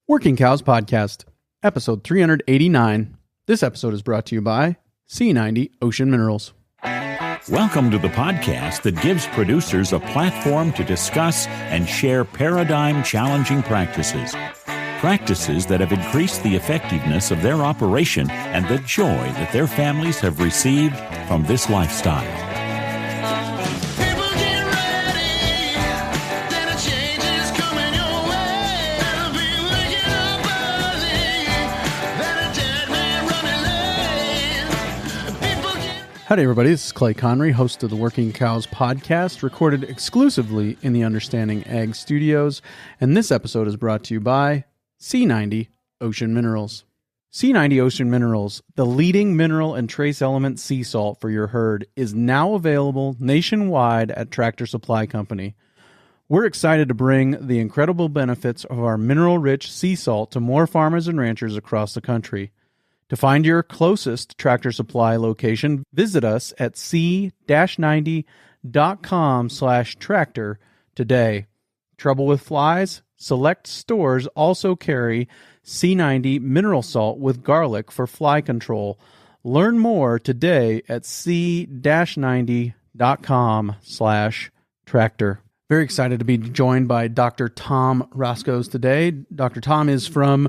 Working Cows Podcast, episode 389. This episode is brought to you by C90 Ocean Minerals. Welcome to the podcast that gives producers a platform to discuss and share paradigm-challenging practices. Practices that have increased the effectiveness of their operation and the joy that their families have received from this lifestyle. Howdy, everybody. This is Clay Conry, host of the Working Cows Podcast, recorded exclusively in the Understanding Ag Studios. And this episode is brought to you by C90 Ocean Minerals. C90 Ocean Minerals, the leading mineral and trace element sea salt for your herd, is now available nationwide at Tractor Supply Company. We're excited to bring the incredible benefits of our mineral-rich sea salt to more farmers and ranchers across the country. To find your closest Tractor Supply location, visit us at c-90.com/tractor today. Trouble with flies? Select stores also carry C90 mineral salt with garlic for fly control. Learn more today at c-90.com/tractor. Very excited to be joined by Dr. Tom Roskos today. Dr. Tom is from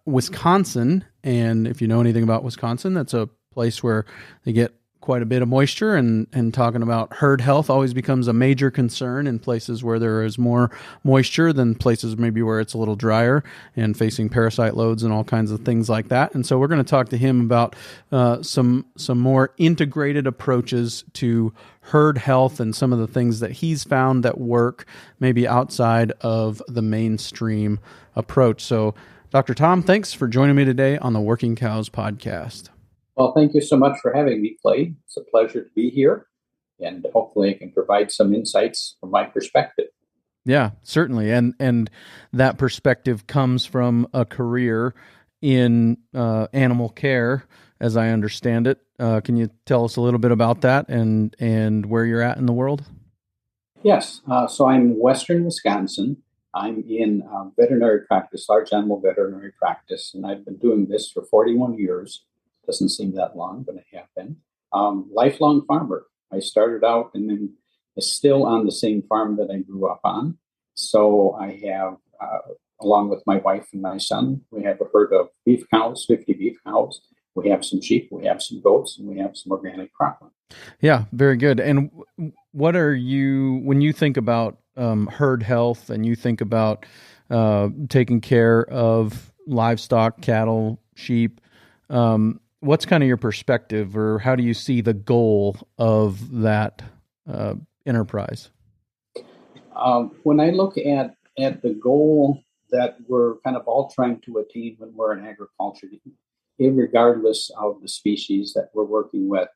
Wisconsin, and if you know anything about Wisconsin, that's a place where they get quite a bit of moisture, and talking about herd health always becomes a major concern in places where there is more moisture than places maybe where it's a little drier and facing parasite loads and all kinds of things like that. And so we're going to talk to him about some more integrated approaches to herd health and some of the things that he's found that work maybe outside of the mainstream approach. So Dr. Tom, thanks for joining me today on the Working Cows Podcast. Well, thank you so much for having me, Clay. It's a pleasure to be here, and hopefully I can provide some insights from my perspective. Yeah, certainly. And that perspective comes from a career in animal care, as I understand it. Can you tell us a little bit about that and where you're at in the world? Yes. So I'm in Western Wisconsin. I'm in veterinary practice, large animal veterinary practice, and I've been doing this for 41 years. Doesn't seem that long, but I have been. Lifelong farmer. I started out and then is still on the same farm that I grew up on. So I have, along with my wife and my son, we have a herd of beef cows, 50 beef cows. We have some sheep, we have some goats, and we have some organic cropland. Yeah, very good. And what are you, when you think about herd health and you think about taking care of livestock, cattle, sheep, what's kind of your perspective, or how do you see the goal of that enterprise? When I look at the goal that we're kind of all trying to attain when we're in agriculture, regardless of the species that we're working with,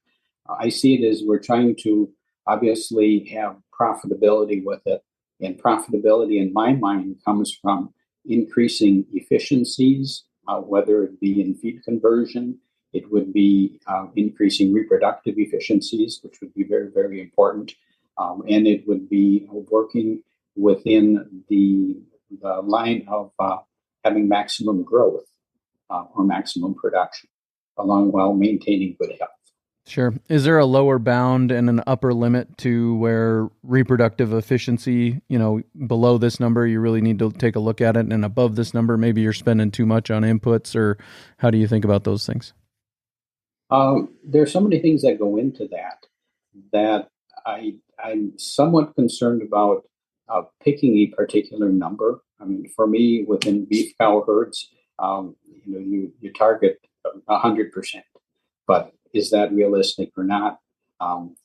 I see it as we're trying to obviously have profitability with it. And profitability, in my mind, comes from increasing efficiencies, whether it be in feed conversion. It would be increasing reproductive efficiencies, which would be very, very important. And it would be working within the line of having maximum growth or maximum production, along while maintaining good health. Sure. Is there a lower bound and an upper limit to where reproductive efficiency, below this number, you really need to take a look at it, and above this number, maybe you're spending too much on inputs, or how do you think about those things? There's so many things that go into that I'm somewhat concerned about picking a particular number. I mean, for me, within beef cow herds, you target 100%, but is that realistic or not?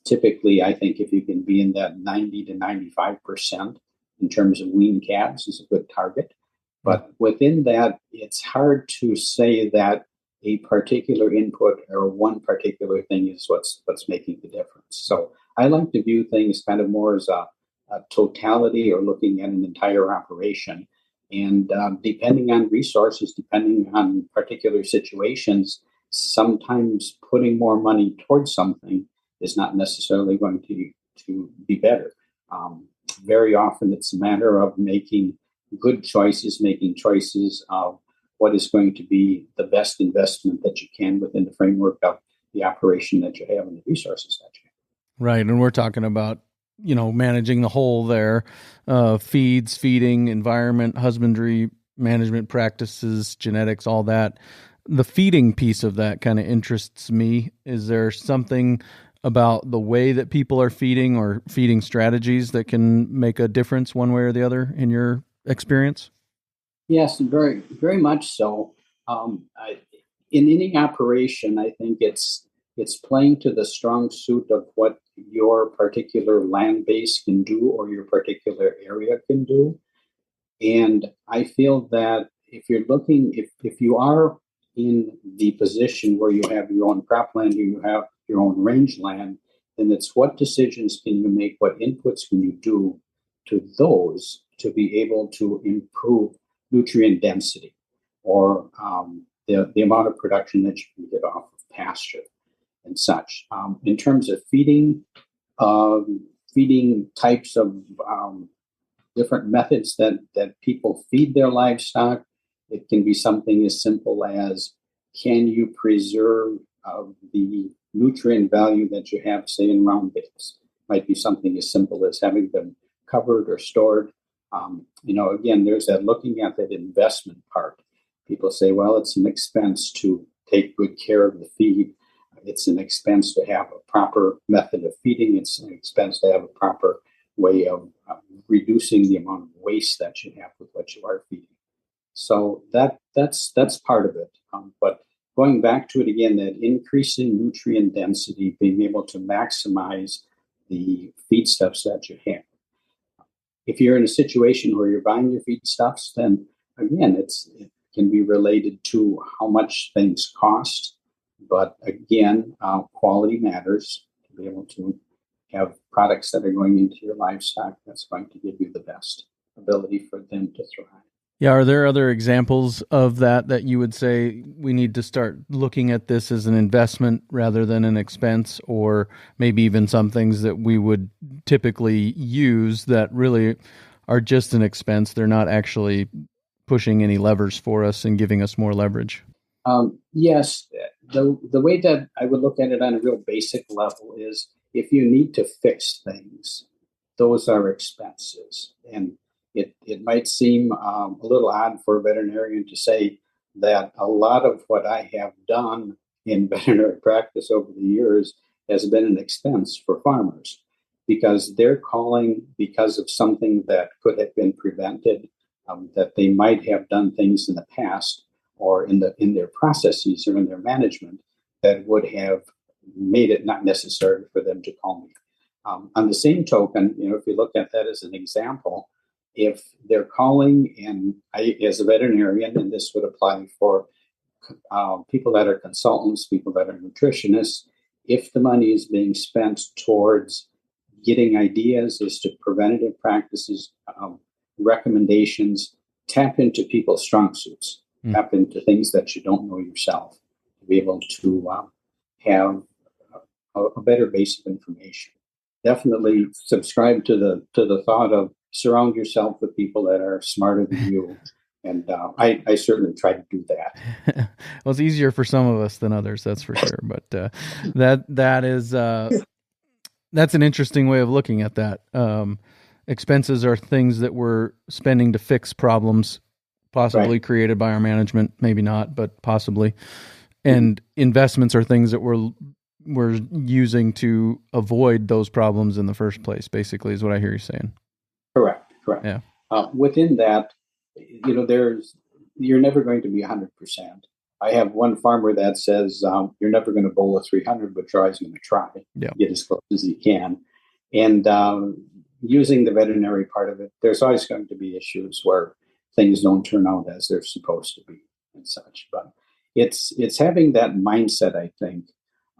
Typically, I think if you can be in that 90 to 95% in terms of wean calves is a good target. But within that, it's hard to say that a particular input or one particular thing is what's making the difference. So I like to view things kind of more as a totality, or looking at an entire operation. And depending on resources, depending on particular situations, sometimes putting more money towards something is not necessarily going to be better. Very often it's a matter of making good choices, making choices of what is going to be the best investment that you can within the framework of the operation that you have and the resources that you have. Right. And we're talking about, managing the whole there, feeds, feeding, environment, husbandry, management practices, genetics, all that. The feeding piece of that kind of interests me. Is there something about the way that people are feeding or feeding strategies that can make a difference one way or the other in your experience? Yes, very, very much so. In any operation, I think it's playing to the strong suit of what your particular land base can do or your particular area can do. And I feel that if you are in the position where you have your own cropland or you have your own rangeland, then it's what decisions can you make, what inputs can you do to those to be able to improve nutrient density or the amount of production that you can get off of pasture and such. In terms of feeding types of different methods that people feed their livestock. It can be something as simple as, can you preserve the nutrient value that you have, say, in round bales? Might be something as simple as having them covered or stored. Again, there's that looking at that investment part. People say, well, it's an expense to take good care of the feed. It's an expense to have a proper method of feeding. It's an expense to have a proper way of reducing the amount of waste that you have with what you are feeding. So that's part of it. But going back to it again, that increasing nutrient density, being able to maximize the feedstuffs that you have. If you're in a situation where you're buying your feedstuffs, then again, it can be related to how much things cost. But again, quality matters. To be able to have products that are going into your livestock that's going to give you the best ability for them to thrive. Yeah, are there other examples of that you would say we need to start looking at this as an investment rather than an expense, or maybe even some things that we would typically use that really are just an expense? They're not actually pushing any levers for us and giving us more leverage. Yes, the way that I would look at it on a real basic level is if you need to fix things, those are expenses. And it might seem a little odd for a veterinarian to say that a lot of what I have done in veterinary practice over the years has been an expense for farmers because they're calling because of something that could have been prevented, that they might have done things in the past or in their processes or in their management that would have made it not necessary for them to call me. On the same token, if you look at that as an example, if they're calling, and I, as a veterinarian, and this would apply for people that are consultants, people that are nutritionists, if the money is being spent towards getting ideas as to preventative practices, recommendations, tap into people's strong suits, tap into things that you don't know yourself to be able to have a better base of information. Definitely subscribe to the thought of surround yourself with people that are smarter than you. And I certainly try to do that. Well, it's easier for some of us than others, that's for sure. But that is that's an interesting way of looking at that. Expenses are things that we're spending to fix problems, possibly created by our management, maybe not, but possibly. And investments are things that we're using to avoid those problems in the first place, basically, is what I hear you saying. Correct. Yeah. Within that, you're never going to be 100%. I have one farmer that says you're never going to bowl a 300, but you're always going to try. Get as close as you can. And using the veterinary part of it, there's always going to be issues where things don't turn out as they're supposed to be and such. But it's having that mindset, I think,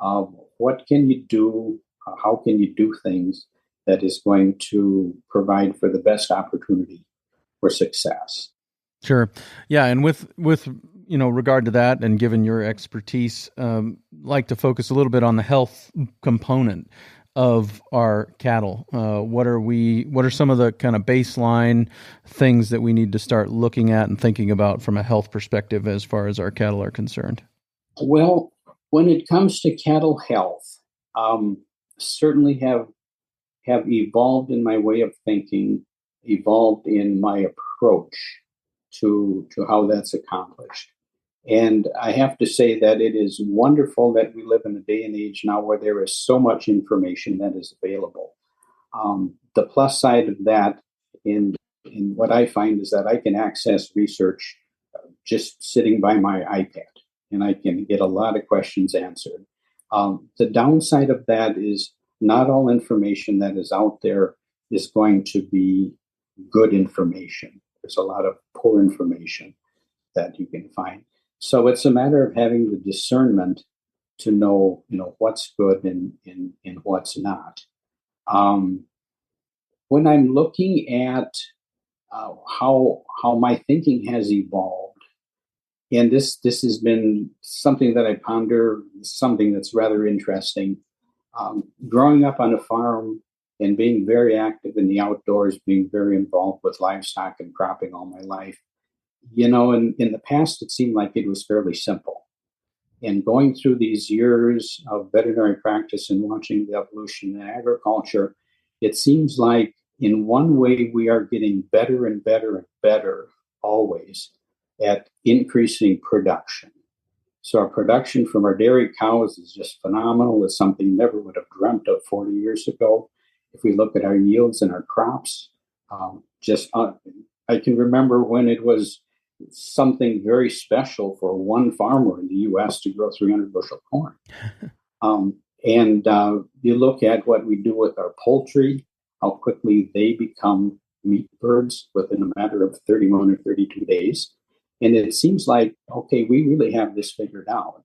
of what can you do, how can you do things that is going to provide for the best opportunity for success. Sure. Yeah. And with regard to that, and given your expertise, like to focus a little bit on the health component. of our cattle? What are some of the kind of baseline things that we need to start looking at and thinking about from a health perspective as far as our cattle are concerned? Well, when it comes to cattle health, certainly have evolved in my way of thinking, evolved in my approach to how that's accomplished. And I have to say that it is wonderful that we live in a day and age now where there is so much information that is available. The plus side of that, in what I find, is that I can access research just sitting by my iPad, and I can get a lot of questions answered. The downside of that is not all information that is out there is going to be good information. There's a lot of poor information that you can find. So it's a matter of having the discernment to know, what's good and what's not. When I'm looking at how my thinking has evolved, and this has been something that I ponder, something that's rather interesting. Growing up on a farm and being very active in the outdoors, being very involved with livestock and cropping all my life, in the past, it seemed like it was fairly simple. And going through these years of veterinary practice and watching the evolution in agriculture, it seems like in one way we are getting better and better and better always at increasing production. So our production from our dairy cows is just phenomenal. It's something never would have dreamt of 40 years ago. If we look at our yields and our crops, I can remember when it was something very special for one farmer in the U.S. to grow 300 bushel corn. And you look at what we do with our poultry, how quickly they become meat birds within a matter of 31 or 32 days. And it seems like, okay, we really have this figured out.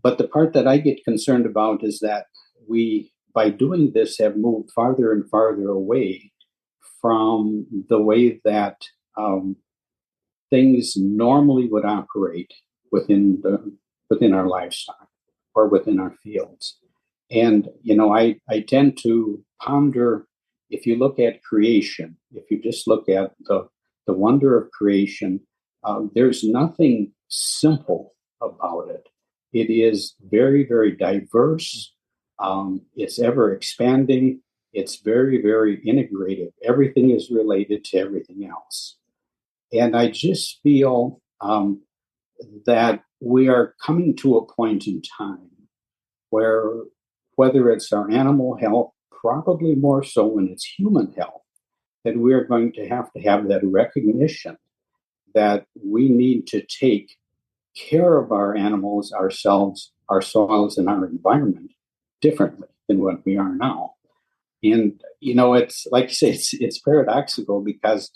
But the part that I get concerned about is that we, by doing this, have moved farther and farther away from the way that things normally would operate within our livestock or within our fields. And, I tend to ponder, if you look at creation, if you just look at the wonder of creation, there's nothing simple about it. It is very, very diverse. It's ever expanding. It's very, very integrated. Everything is related to everything else. And I just feel that we are coming to a point in time where, whether it's our animal health, probably more so when it's human health, that we are going to have that recognition that we need to take care of our animals, ourselves, our soils, and our environment differently than what we are now. And, it's like you say, it's paradoxical, because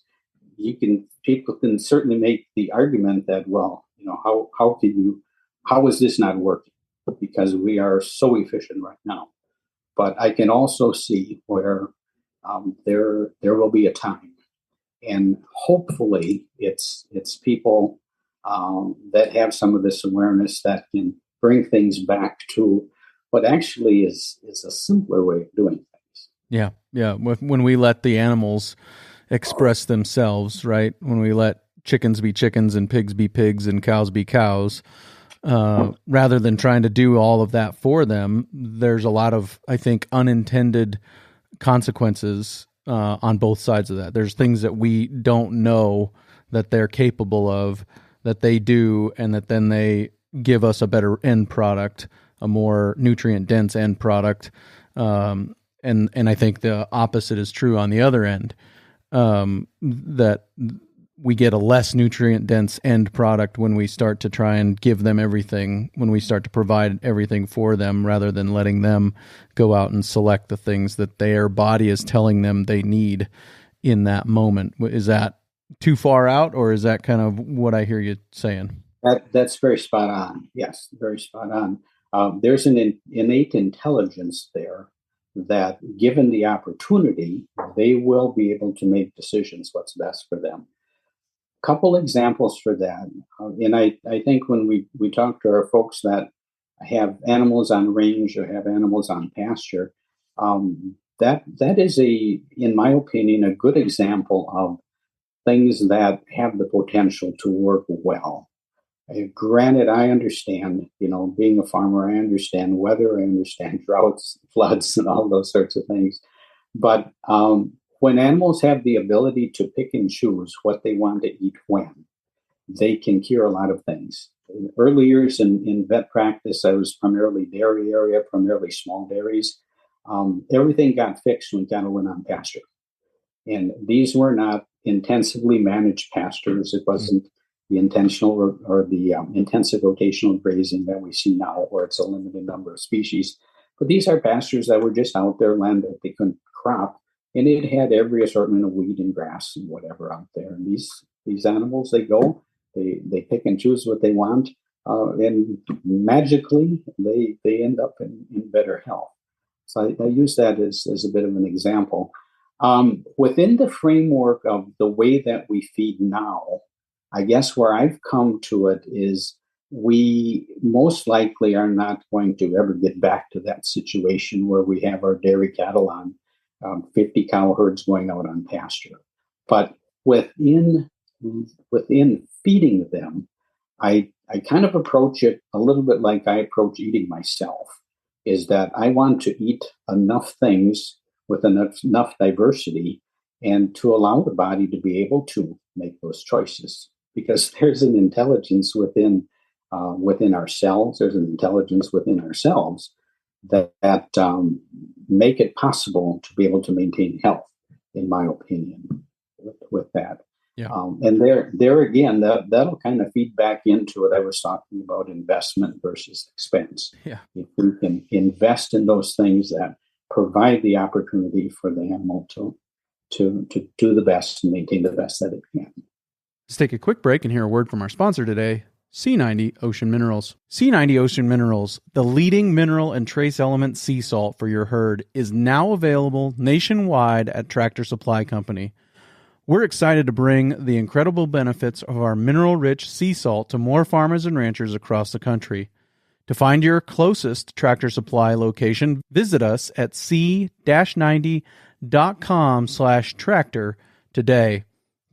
people can certainly make the argument that, well, how is this not working? Because we are so efficient right now. But I can also see where there will be a time, and hopefully it's people that have some of this awareness that can bring things back to what actually is a simpler way of doing things. Yeah. When we let the animals express themselves, right? When we let chickens be chickens and pigs be pigs and cows be cows, rather than trying to do all of that for them, there's a lot of, I think, unintended consequences on both sides of that. There's things that we don't know that they're capable of, that they do, and that then they give us a better end product, a more nutrient dense end product. And I think the opposite is true on the other end, that we get a less nutrient dense end product when we start to try and give them everything, when we start to provide everything for them, rather than letting them go out and select the things that their body is telling them they need in that moment. Is that too far out, or is that kind of what I hear you saying? That's very spot on. Yes, very spot on. There's an innate intelligence there that, given the opportunity, they will be able to make decisions what's best for them. Couple examples for that. And I think when we talk to our folks that have animals on range or have animals on pasture, That is in my opinion, a good example of things that have the potential to work well. Granted, I understand, being a farmer, I understand weather, I understand droughts, floods, and all those sorts of things. But when animals have the ability to pick and choose what they want to eat when, they can cure a lot of things. In early years in vet practice, I was primarily dairy area, primarily small dairies. Everything got fixed when cattle went on pasture. And these were not intensively managed pastures. It wasn't the intentional or the intensive rotational grazing that we see now, where it's a limited number of species. But these are pastures that were just out there, land that they couldn't crop, and it had every assortment of weed and grass and whatever out there. And these animals, they pick and choose what they want, and magically they end up in better health. So I use that as a bit of an example. Within the framework of the way that we feed now, I guess where I've come to it is we most likely are not going to ever get back to that situation where we have our dairy cattle on 50 cow herds going out on pasture. But within feeding them, I kind of approach it a little bit like I approach eating myself, is that I want to eat enough things with enough diversity and to allow the body to be able to make those choices, because there's an intelligence within our cells. There's an intelligence within ourselves that make it possible to be able to maintain health, in my opinion, with that. Yeah. And there again, that'll kind of feed back into what I was talking about, investment versus expense. Yeah. If we can invest in those things that provide the opportunity for the animal to do the best and maintain the best that it can. Let's take a quick break and hear a word from our sponsor today, C90 Ocean Minerals. C90 Ocean Minerals, the leading mineral and trace element sea salt for your herd, is now available nationwide at Tractor Supply Company. We're excited to bring the incredible benefits of our mineral-rich sea salt to more farmers and ranchers across the country. To find your closest Tractor Supply location, visit us at c-90.com/tractor today.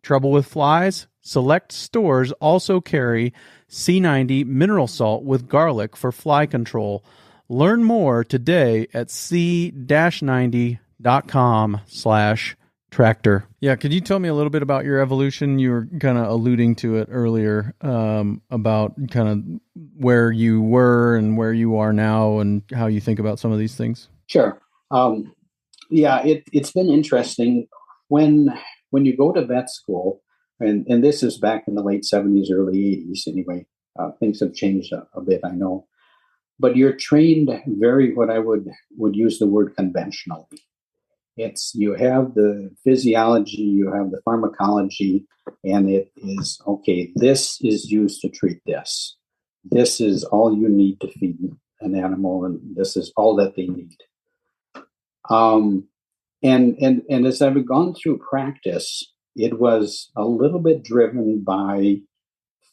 Trouble with flies? Select stores also carry C90 mineral salt with garlic for fly control. Learn more today at c-90.com/tractor. Yeah, could you tell me a little bit about your evolution? You were kind of alluding to it earlier, about kind of where you were and where you are now and how you think about some of these things. Sure. Yeah, it's been interesting when you go to vet school, and this is back in the late 70s, early 80s anyway. Things have changed a bit, I know. But you're trained very, what I would use the word conventionally. You have the physiology, you have the pharmacology, and it is, okay, this is used to treat this. This is all you need to feed an animal, and this is all that they need. And as I've gone through practice, it was a little bit driven by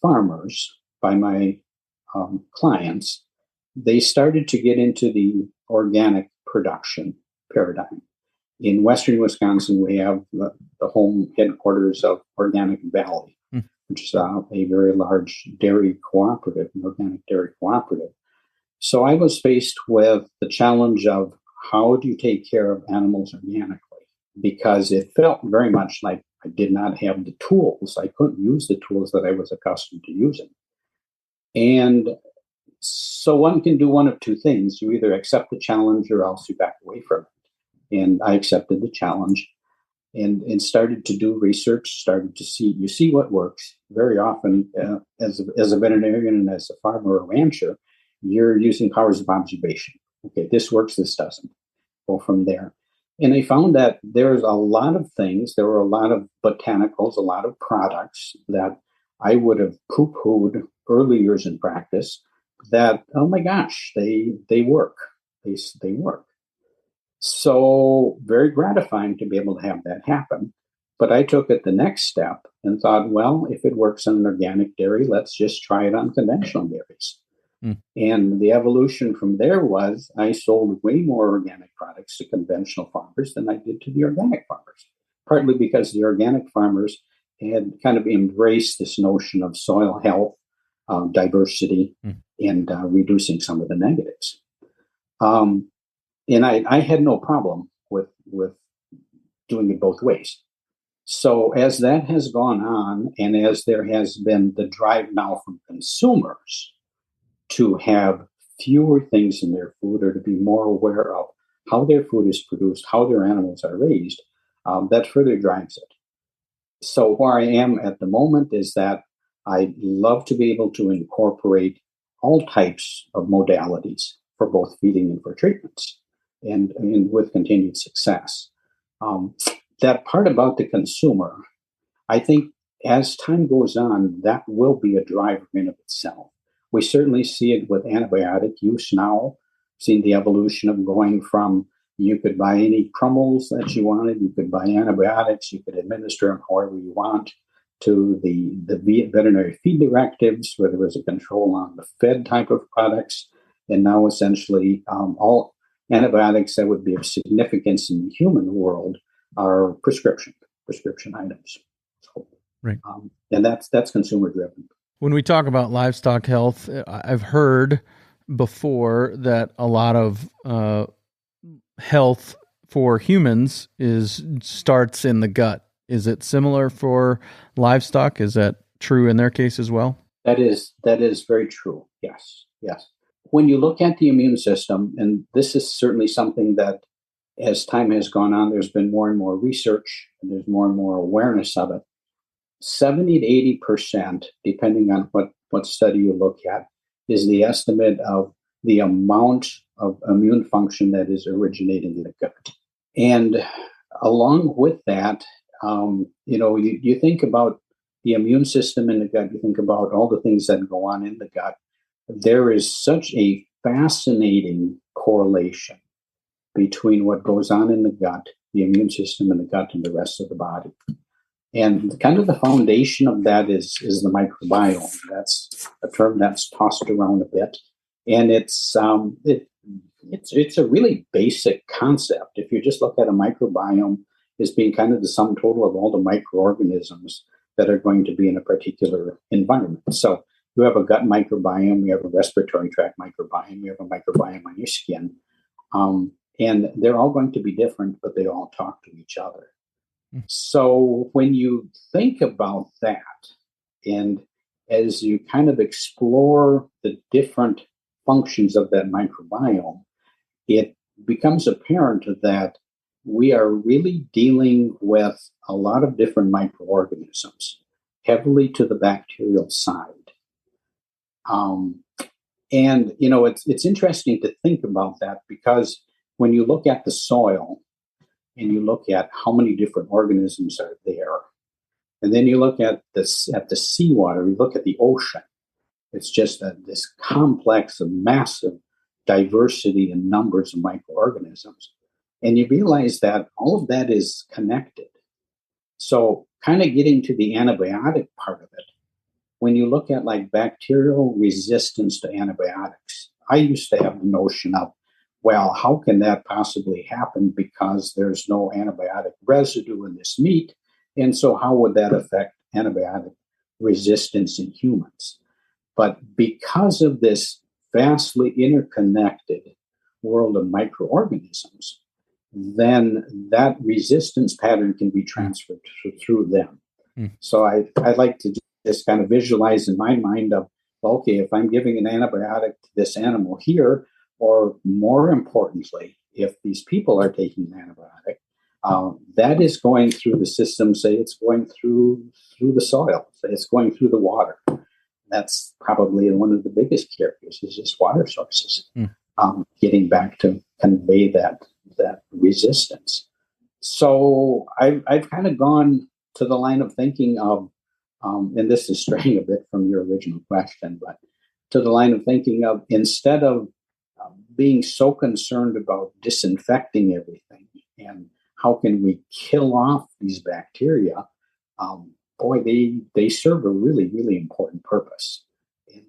farmers, by my clients. They started to get into the organic production paradigm. In Western Wisconsin, we have the home headquarters of Organic Valley, which is a very large dairy cooperative, an organic dairy cooperative. So I was faced with the challenge of, how do you take care of animals organically? Because it felt very much like I did not have the tools. I couldn't use the tools that I was accustomed to using. And so one can do one of two things. You either accept the challenge or else you back away from it. And I accepted the challenge and started to do research, started to see what works. Very often, as a veterinarian and as a farmer or rancher, you're using powers of observation. Okay, this works, this doesn't. Go from there. And I found that there's a lot of things, there were a lot of botanicals, a lot of products that I would have poo-pooed early years in practice that, oh my gosh, they work. They work. So very gratifying to be able to have that happen. But I took it the next step and thought, well, if it works on an organic dairy, let's just try it on conventional dairies. Mm. And the evolution from there was I sold way more organic products to conventional farmers than I did to the organic farmers, partly because the organic farmers had kind of embraced this notion of soil health, diversity, and reducing some of the negatives. And I had no problem with doing it both ways. So as that has gone on, and as there has been the drive now from consumers to have fewer things in their food or to be more aware of how their food is produced, how their animals are raised, that further drives it. So where I am at the moment is that I love to be able to incorporate all types of modalities for both feeding and for treatments, and with continued success. Um, that part about the consumer, I think as time goes on, that will be a driver in of itself. We certainly see it with antibiotic use now, seeing the evolution of going from you could buy any crumbles that you wanted, you could buy antibiotics, you could administer them however you want, to the veterinary feed directives, where there was a control on the fed type of products, and now essentially all antibiotics that would be of significance in the human world are prescription items. So, Right. And that's consumer driven. When we talk about livestock health, I've heard before that a lot of health for humans starts in the gut. Is it similar for livestock? Is that true in their case as well? That is very true. Yes. When you look at the immune system, and this is certainly something that as time has gone on, there's been more and more research, and there's more and more awareness of it. 70 to 80%, depending on what study you look at, is the estimate of the amount of immune function that is originating in the gut. And along with that, you think about the immune system in the gut, you think about all the things that go on in the gut. There is such a fascinating correlation between what goes on in the gut, the immune system in the gut, and the rest of the body. And kind of the foundation of that is the microbiome. That's a term that's tossed around a bit, and it's a really basic concept. If you just look at a microbiome as being kind of the sum total of all the microorganisms that are going to be in a particular environment. So you have a gut microbiome, you have a respiratory tract microbiome, you have a microbiome on your skin, and they're all going to be different, but they all talk to each other. So when you think about that, and as you kind of explore the different functions of that microbiome, it becomes apparent that we are really dealing with a lot of different microorganisms, heavily to the bacterial side. It's interesting to think about that, because when you look at the soil and you look at how many different organisms are there, and then you look at the seawater, you look at the ocean, it's just this complex of massive diversity in numbers of microorganisms. And you realize that all of that is connected. So kind of getting to the antibiotic part of it, when you look at like bacterial resistance to antibiotics, I used to have the notion of, well, how can that possibly happen, because there's no antibiotic residue in this meat? And so how would that affect antibiotic resistance in humans? But because of this vastly interconnected world of microorganisms, then that resistance pattern can be transferred through them. So I like to just kind of visualize in my mind of, okay, if I'm giving an antibiotic to this animal here, or more importantly, if these people are taking an antibiotic, that is going through the system. Say it's going through the soil, say it's going through the water. That's probably one of the biggest carriers, is just water sources. Getting back to convey that resistance. So I've kind of gone to the line of thinking of, and this is straying a bit from your original question, but to the line of thinking of, instead of being so concerned about disinfecting everything and how can we kill off these bacteria, they serve a really, really important purpose. And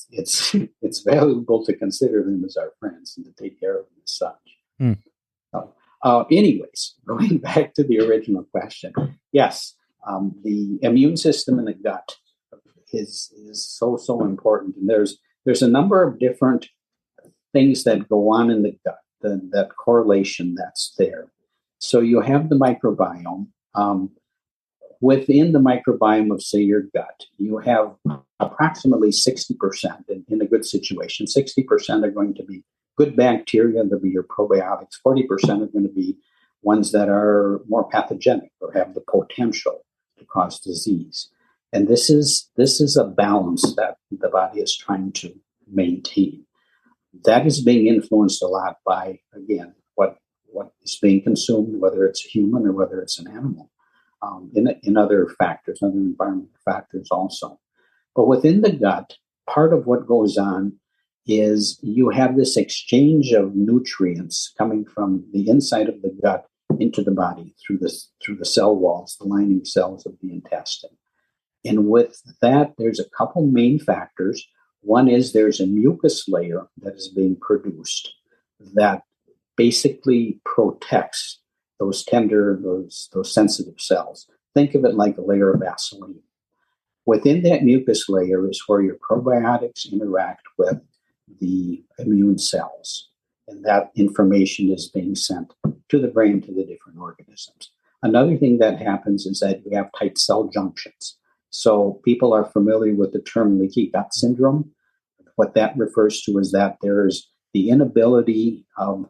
it's it's valuable to consider them as our friends and to take care of them as such. Mm. So, anyways, going back to the original question, yes, the immune system in the gut is so important, and there's a number of different things that go on in the gut, that correlation that's there. So you have the microbiome. Within the microbiome of, say, your gut, you have approximately 60%, in a good situation. 60% are going to be good bacteria, they'll be your probiotics. 40% are going to be ones that are more pathogenic or have the potential to cause disease. And this is a balance that the body is trying to maintain. That is being influenced a lot by, again, what is being consumed, whether it's a human or whether it's an animal, in other factors, other environmental factors also. But within the gut, part of what goes on is you have this exchange of nutrients coming from the inside of the gut into the body through the cell walls, the lining cells of the intestine. And with that, there's a couple main factors. One is there's a mucus layer that is being produced that basically protects those tender, those sensitive cells. Think of it like a layer of Vaseline. Within that mucus layer is where your probiotics interact with the immune cells. And that information is being sent to the brain, to the different organisms. Another thing that happens is that you have tight cell junctions. So people are familiar with the term leaky gut syndrome. What that refers to is that there's the inability of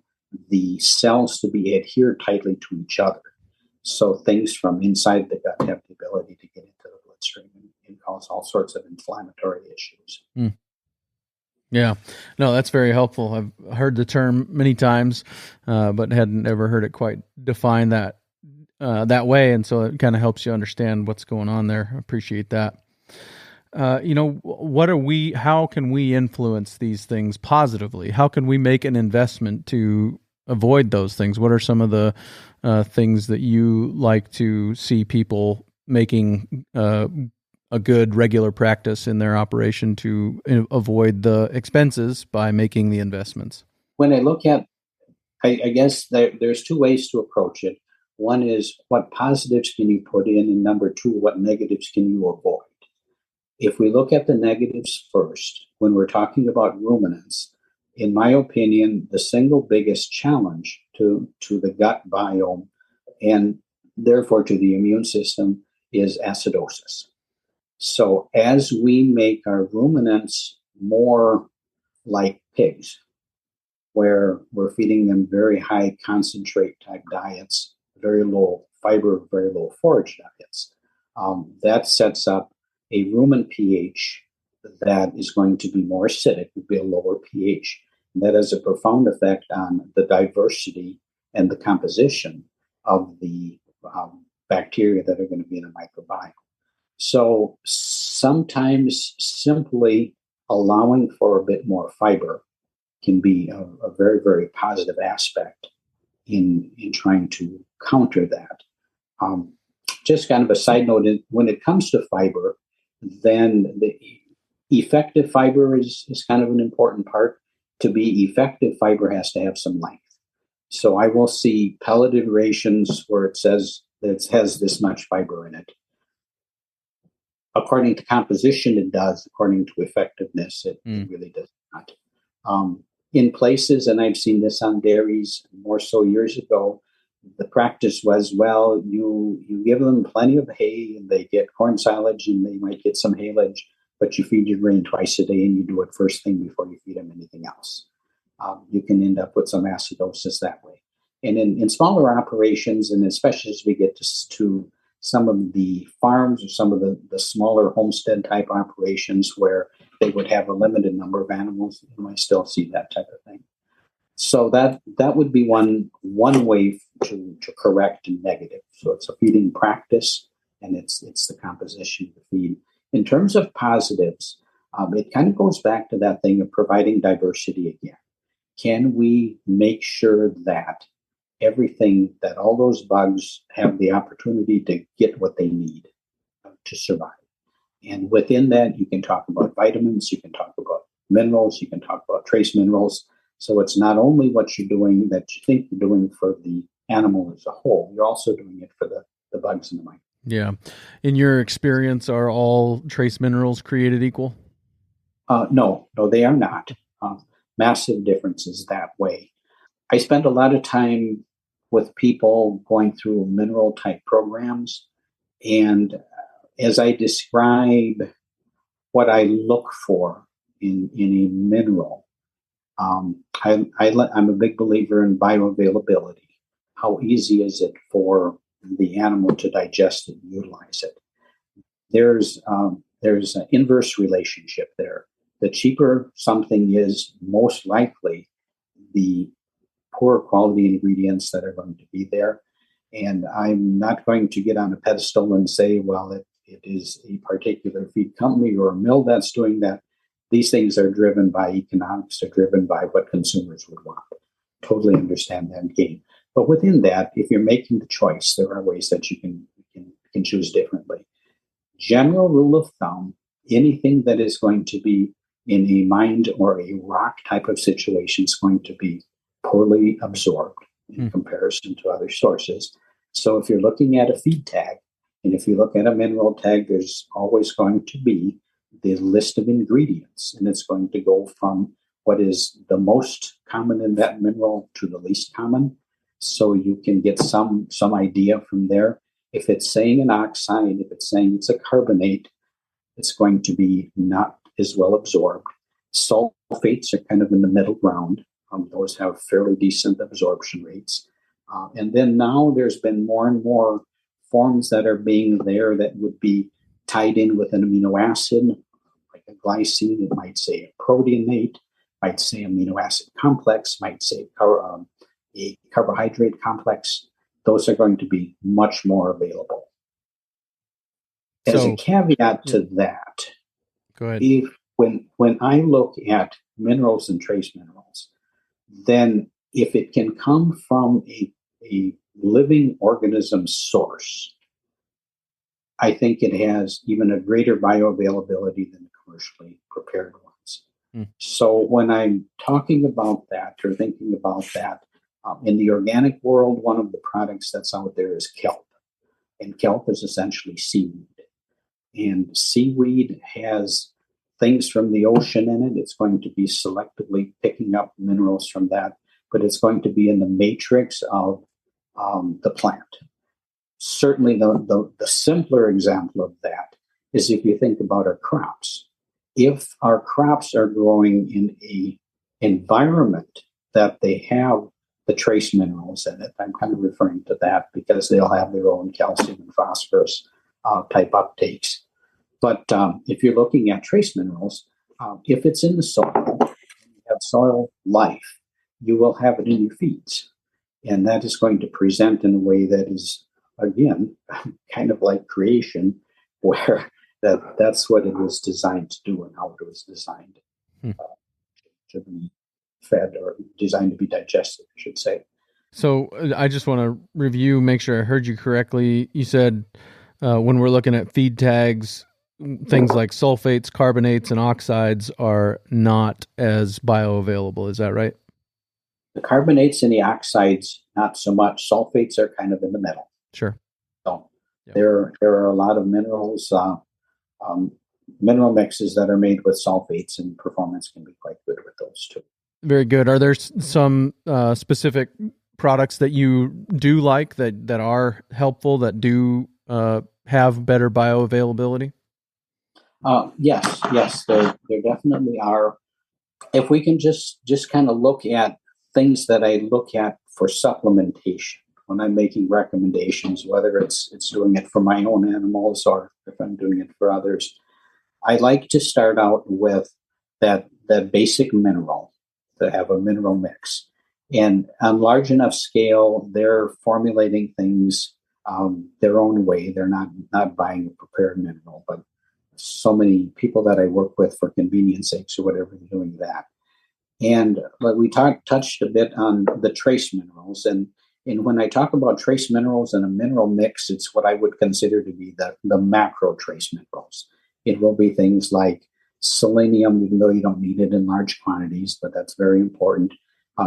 the cells to be adhered tightly to each other. So things from inside the gut have the ability to get into the bloodstream and cause all sorts of inflammatory issues. Mm. Yeah, no, that's very helpful. I've heard the term many times, but hadn't ever heard it quite defined that way. And so it kind of helps you understand what's going on there. I appreciate that. How can we influence these things positively? How can we make an investment to avoid those things? What are some of the things that you like to see people making a good regular practice in their operation to avoid the expenses by making the investments? When I look at, I guess there's two ways to approach it. One is, what positives can you put in? And number two, what negatives can you avoid? If we look at the negatives first, when we're talking about ruminants, in my opinion, the single biggest challenge to the gut biome and therefore to the immune system is acidosis. So as we make our ruminants more like pigs, where we're feeding them very high concentrate type diets, very low fiber, very low forage diets, that sets up a rumen pH that is going to be more acidic, would be a lower pH. And that has a profound effect on the diversity and the composition of the bacteria that are going to be in a microbiome. So sometimes simply allowing for a bit more fiber can be a very, very positive aspect in trying to counter that. Just kind of a side note, when it comes to fiber, then the effective fiber is kind of an important part. To be effective, fiber has to have some length. So I will see pelleted rations where it says that it has this much fiber in it. According to composition, it does. According to effectiveness, it really does not. In places, and I've seen this on dairies more so years ago, the practice was, well, you give them plenty of hay and they get corn silage and they might get some haylage, but you feed your grain twice a day and you do it first thing before you feed them anything else. You can end up with some acidosis that way. And in smaller operations, and especially as we get to some of the farms or some of the smaller homestead type operations where they would have a limited number of animals, you might still see that type of thing. So that would be one way to correct a negative. So it's a feeding practice, and it's the composition of the feed. In terms of positives, it kind of goes back to that thing of providing diversity again. Can we make sure that that all those bugs have the opportunity to get what they need to survive? And within that, you can talk about vitamins, you can talk about minerals, you can talk about trace minerals. So it's not only what you're doing that you think you're doing for the animal as a whole, you're also doing it for the bugs in the mite. Yeah. In your experience, are all trace minerals created equal? No, they are not. Massive differences that way. I spend a lot of time with people going through mineral type programs. And as I describe what I look for in a mineral, I'm a big believer in bioavailability. How easy is it for the animal to digest it and utilize it? There's an inverse relationship there. The cheaper something is, most likely the poor quality ingredients that are going to be there. And I'm not going to get on a pedestal and say, well, it is a particular feed company or a mill that's doing that. These things are driven by economics, are driven by what consumers would want. Totally understand that game. But within that, if you're making the choice, there are ways that you can choose differently. General rule of thumb, anything that is going to be in a mined or a rock type of situation is going to be poorly absorbed in comparison to other sources. So if you're looking at a feed tag, and if you look at a mineral tag, there's always going to be the list of ingredients, and it's going to go from what is the most common in that mineral to the least common. So you can get some idea from there. If it's saying an oxide, if it's saying it's a carbonate, it's going to be not as well absorbed. Sulfates are kind of in the middle ground. Those have fairly decent absorption rates. And then now there's been more and more forms that are being there that would be tied in with an amino acid, like a glycine. It might say a proteinate, might say amino acid complex, might say a carbohydrate complex. Those are going to be much more available. As a caveat to that, go ahead. When I look at minerals and trace minerals, then if it can come from a living organism source, I think it has even a greater bioavailability than the commercially prepared ones. So when I'm talking about that or thinking about that, in the organic world, one of the products that's out there is kelp. And kelp is essentially seaweed. And seaweed has things from the ocean in it. It's going to be selectively picking up minerals from that, but it's going to be in the matrix of the plant. Certainly, the simpler example of that is if you think about our crops. If our crops are growing in an environment that they have the trace minerals in it, I'm kind of referring to that because they'll have their own calcium and phosphorus type uptakes. But if you're looking at trace minerals, if it's in the soil, you have soil life, you will have it in your feeds. And that is going to present in a way that is, again, kind of like creation, where that's what it was designed to do and how it was designed to be fed or designed to be digested, I should say. So I just want to review, make sure I heard you correctly. You said when we're looking at feed tags, things like sulfates, carbonates, and oxides are not as bioavailable. Is that right? The carbonates and the oxides, not so much. Sulfates are kind of in the middle. Sure. So there are a lot of minerals, mineral mixes that are made with sulfates, and performance can be quite good with those too. Very good. Are there some specific products that you do like that are helpful, that do have better bioavailability? Yes, there definitely are. If we can just kind of look at things that I look at for supplementation when I'm making recommendations, whether it's doing it for my own animals or if I'm doing it for others, I like to start out with that basic mineral, to have a mineral mix. And on large enough scale, they're formulating things their own way. They're not buying a prepared mineral, but so many people that I work with for convenience sakes or whatever, they're doing that. And we touched a bit on the trace minerals. And when I talk about trace minerals and a mineral mix, it's what I would consider to be the macro trace minerals. It will be things like Selenium, even though you don't need it in large quantities, but that's very important.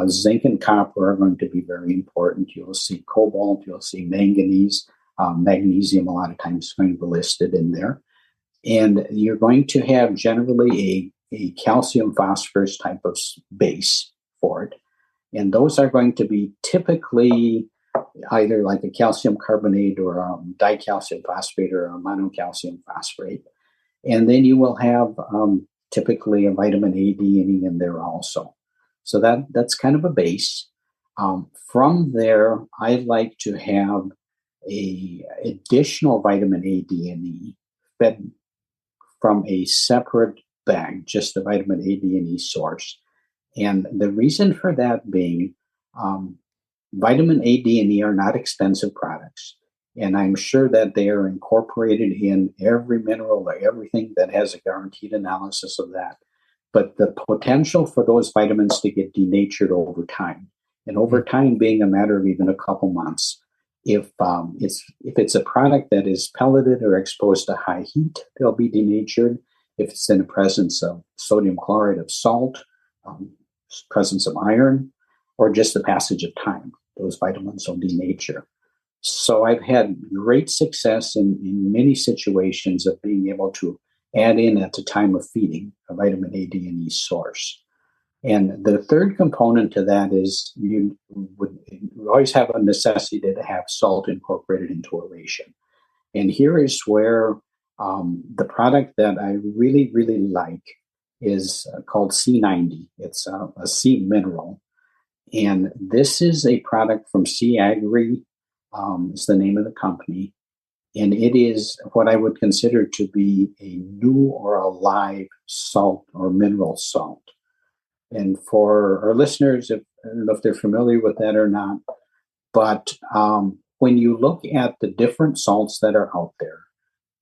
Zinc and copper are going to be very important. You'll see cobalt, you'll see manganese, magnesium a lot of times is going to be listed in there. And you're going to have generally a calcium phosphorus type of base for it. And those are going to be typically either like a calcium carbonate or a dicalcium phosphate or a monocalcium phosphate. And then you will have typically a vitamin A, D, and E in there also. So that's kind of a base. From there, I like to have a additional vitamin A, D, and E fed from a separate bag, just the vitamin A, D, and E source. And the reason for that being vitamin A, D, and E are not expensive products. And I'm sure that they are incorporated in every mineral or everything that has a guaranteed analysis of that. But the potential for those vitamins to get denatured over time, and over time being a matter of even a couple months, if it's a product that is pelleted or exposed to high heat, they'll be denatured. If it's in the presence of sodium chloride of salt, presence of iron, or just the passage of time, those vitamins will denature. So I've had great success in many situations of being able to add in at the time of feeding a vitamin A, D, and E source. And the third component to that is you would always have a necessity to have salt incorporated into a ration. And here is where the product that I really, really like is called C90. It's a sea mineral. And this is a product from Sea Agri, is the name of the company. And it is what I would consider to be a new or alive salt or mineral salt. And for our listeners, I don't know if they're familiar with that or not, but when you look at the different salts that are out there,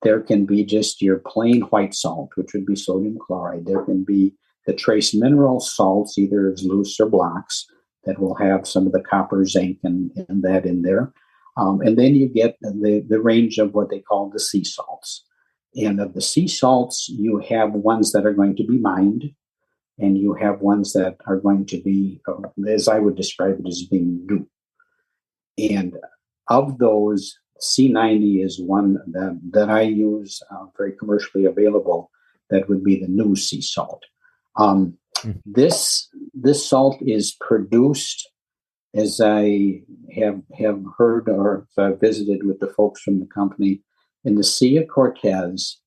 there can be just your plain white salt, which would be sodium chloride. There can be the trace mineral salts, either as loose or blocks, that will have some of the copper, zinc, and that in there. And then you get the range of what they call the sea salts. And of the sea salts, you have ones that are going to be mined, and you have ones that are going to be, as I would describe it, as being new. And of those, C90 is one that I use, very commercially available, that would be the new sea salt. This salt is produced, as I have heard or I visited with the folks from the company, in the Sea of Cortez,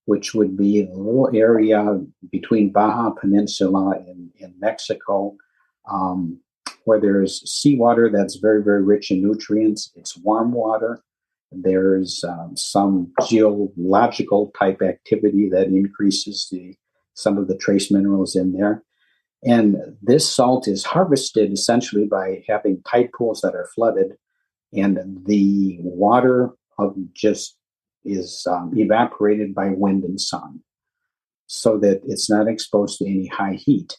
which would be a little area between Baja Peninsula in Mexico, where there's seawater that's very, very rich in nutrients. It's warm water. There's some geological type activity that increases some of the trace minerals in there. And this salt is harvested essentially by having tide pools that are flooded, and the water just is evaporated by wind and sun, so that it's not exposed to any high heat.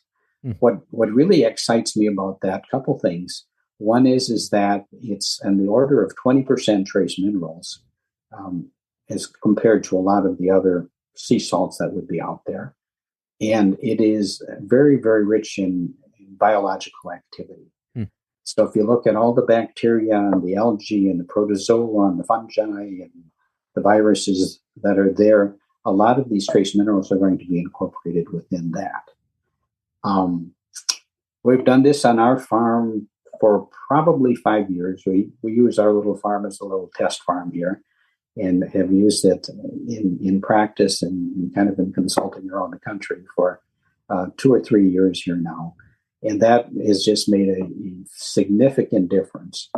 What really excites me about that, couple things. One is that it's in the order of 20% trace minerals, as compared to a lot of the other sea salts that would be out there. And it is very, very rich in biological activity. So if you look at all the bacteria and the algae and the protozoa and the fungi and the viruses that are there, a lot of these trace minerals are going to be incorporated within that. We've done this on our farm for probably 5 years. We use our little farm as a little test farm here, and have used it in practice and kind of in consulting around the country for 2 or 3 years here now. And that has just made a significant difference.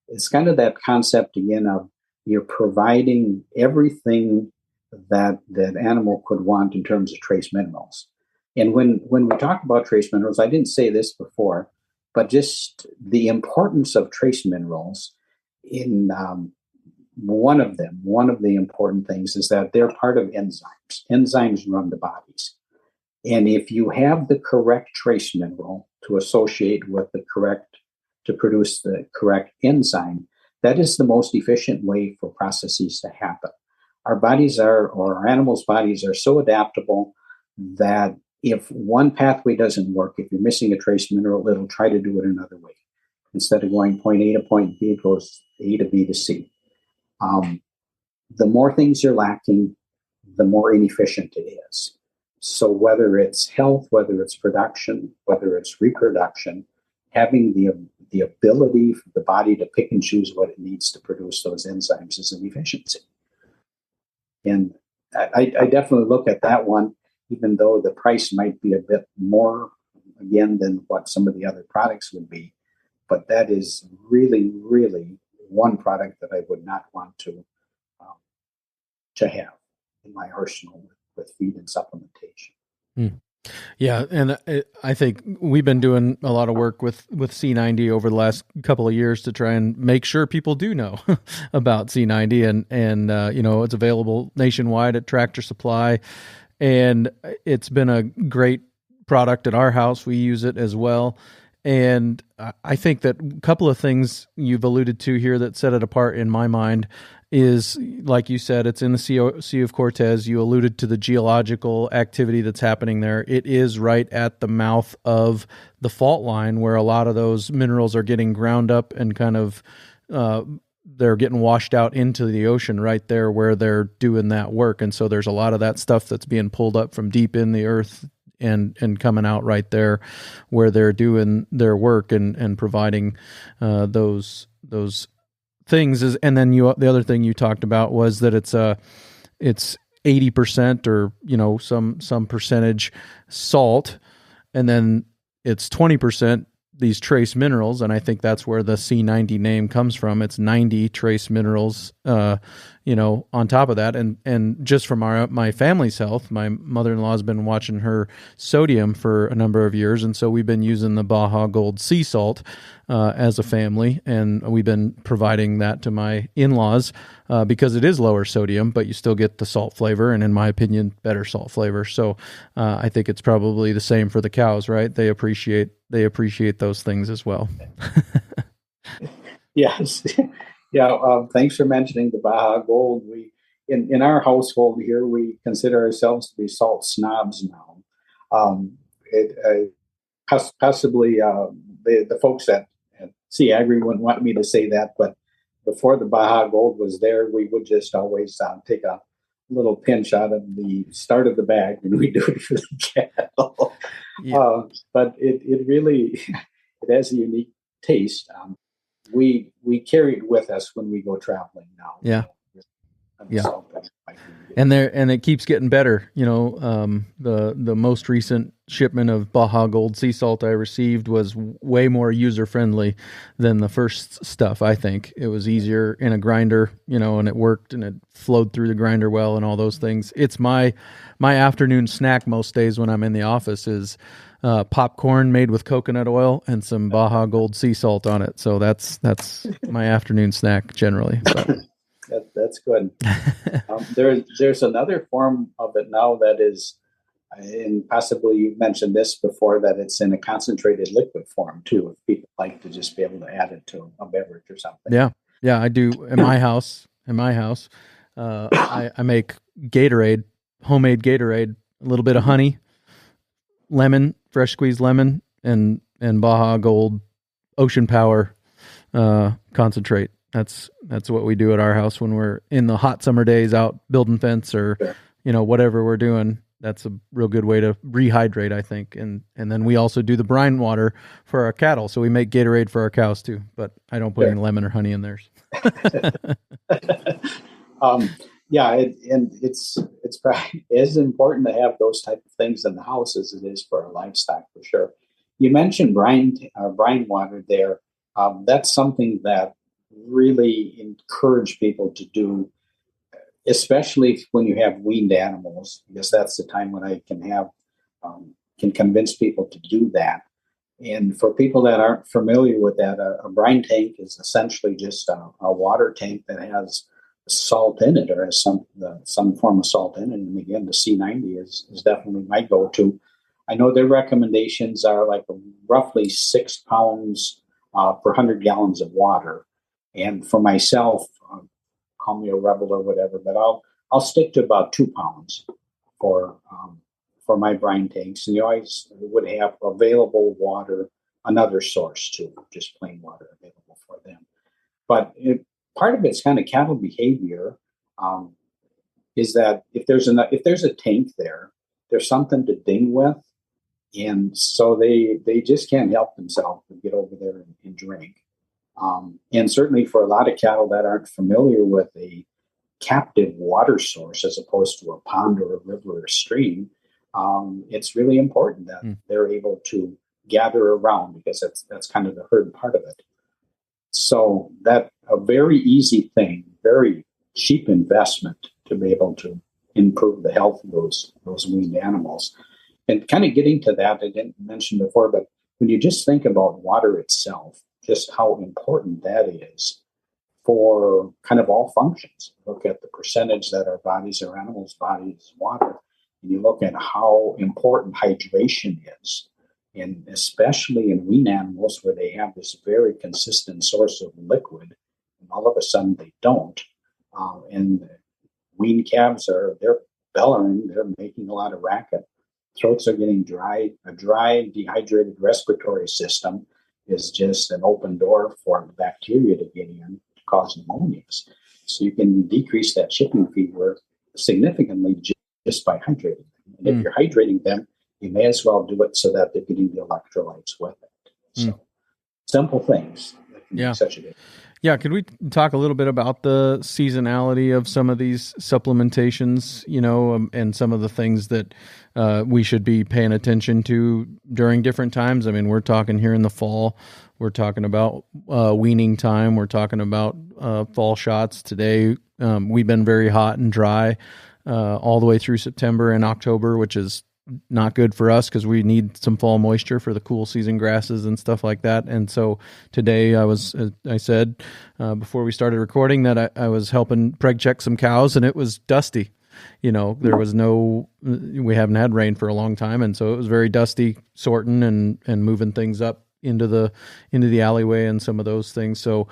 It's kind of that concept again of you're providing everything that animal could want in terms of trace minerals. And when we talk about trace minerals, I didn't say this before, but just the importance of trace minerals in one of the important things is that they're part of enzymes. Enzymes run the bodies. And if you have the correct trace mineral to associate with to produce the correct enzyme, that is the most efficient way for processes to happen. Our bodies or our animals' bodies are so adaptable that if one pathway doesn't work, if you're missing a trace mineral, it'll try to do it another way. Instead of going point A to point B, it goes A to B to C. The more things you're lacking, the more inefficient it is. So whether it's health, whether it's production, whether it's reproduction, having the ability for the body to pick and choose what it needs to produce those enzymes is an efficiency. And I definitely look at that one, even though the price might be a bit more, again, than what some of the other products would be. But that is really, really one product that I would not want to have in my arsenal with feed and supplementation. Yeah, and I think we've been doing a lot of work with C90 over the last couple of years to try and make sure people do know about C90, and it's available nationwide at Tractor Supply, and it's been a great product at our house. We use it as well. And I think that a couple of things you've alluded to here that set it apart in my mind is, like you said, it's in the Sea of Cortez. You alluded to the geological activity that's happening there. It is right at the mouth of the fault line where a lot of those minerals are getting ground up and kind of they're getting washed out into the ocean right there where they're doing that work. And so there's a lot of that stuff that's being pulled up from deep in the earth and coming out right there where they're doing their work and providing those things. And then the other thing you talked about was that it's 80% or some percentage salt, and then it's 20% these trace minerals, and I think that's where the C90 name comes from. It's 90 trace minerals, on top of that. And just from my family's health, my mother-in-law has been watching her sodium for a number of years, and so we've been using the Baja Gold sea salt as a family, and we've been providing that to my in-laws because it is lower sodium, but you still get the salt flavor, and in my opinion, better salt flavor. So I think it's probably the same for the cows, right? They appreciate those things as well. Yes. Yeah. Thanks for mentioning the Baja Gold. We, in our household here, we consider ourselves to be salt snobs now. Possibly the folks at Sea Agri wouldn't want me to say that, but before the Baja Gold was there, we would just always take a little pinch out of the start of the bag and we do it for the cattle. Yeah. But it really it has a unique taste. We carry it with us when we go traveling now. Yeah. Yeah. And it keeps getting better. The most recent shipment of Baja Gold sea salt I received was way more user friendly than the first stuff. I think it was easier in a grinder, and it worked and it flowed through the grinder well and all those things. It's my afternoon snack most days when I'm in the office is popcorn made with coconut oil and some Baja Gold sea salt on it. So that's my afternoon snack generally. But. That's good. There's another form of it now that is, and possibly you mentioned this before, that it's in a concentrated liquid form too. If people like to just be able to add it to a beverage or something. Yeah, I do in my house. I make Gatorade, homemade Gatorade, a little bit of honey, lemon, fresh squeezed lemon, and Baja Gold Ocean Power concentrate. That's what we do at our house when we're in the hot summer days out building fence or, whatever we're doing. That's a real good way to rehydrate, I think. And then we also do the brine water for our cattle. So we make Gatorade for our cows too, but I don't put any lemon or honey in theirs. It's probably as important to have those type of things in the house as it is for our livestock, for sure. You mentioned brine water there. That's something that really encourage people to do, especially when you have weaned animals, because that's the time when I can convince people to do that. And for people that aren't familiar with that, a brine tank is essentially just a water tank that has salt in it or has some form of salt in it. And again, the C90 is definitely my go-to. I know their recommendations are like roughly 6 pounds per 100 gallons of water. And for myself, call me a rebel or whatever, but I'll stick to about 2 pounds for for my brine tanks, and you always would have available water, another source too, just plain water available for them. But part of it's kind of cattle behavior. Is that if there's a tank there, there's something to ding with, and so they just can't help themselves to get over there and drink. And certainly for a lot of cattle that aren't familiar with a captive water source as opposed to a pond or a river or a stream, it's really important that they're able to gather around, because that's kind of the herd part of it. So that a very easy thing, very cheap investment to be able to improve the health of those weaned animals. And kind of getting to that, I didn't mention before, but when you just think about water itself, just how important that is for kind of all functions. Look at the percentage that our bodies, our animals' bodies, water, and you look at how important hydration is, and especially in weaned animals where they have this very consistent source of liquid, and all of a sudden they don't. And weaned calves they're bellowing, they're making a lot of racket. Throats are getting dry. A dry, dehydrated respiratory system is just an open door for bacteria to get in to cause pneumonias. So you can decrease that shipping fever significantly just by hydrating them. And if you're hydrating them, you may as well do it so that they're getting the electrolytes with it. So simple things that can make such a difference. Yeah, could we talk a little bit about the seasonality of some of these supplementations, and some of the things that we should be paying attention to during different times? I mean, we're talking here in the fall, we're talking about weaning time, we're talking about fall shots. Today, we've been very hot and dry all the way through September and October, which is not good for us because we need some fall moisture for the cool season grasses and stuff like that. And so today I said before we started recording that I was helping preg check some cows, and it was dusty. There was we haven't had rain for a long time. And so it was very dusty, sorting and moving things up into the alleyway and some of those things. So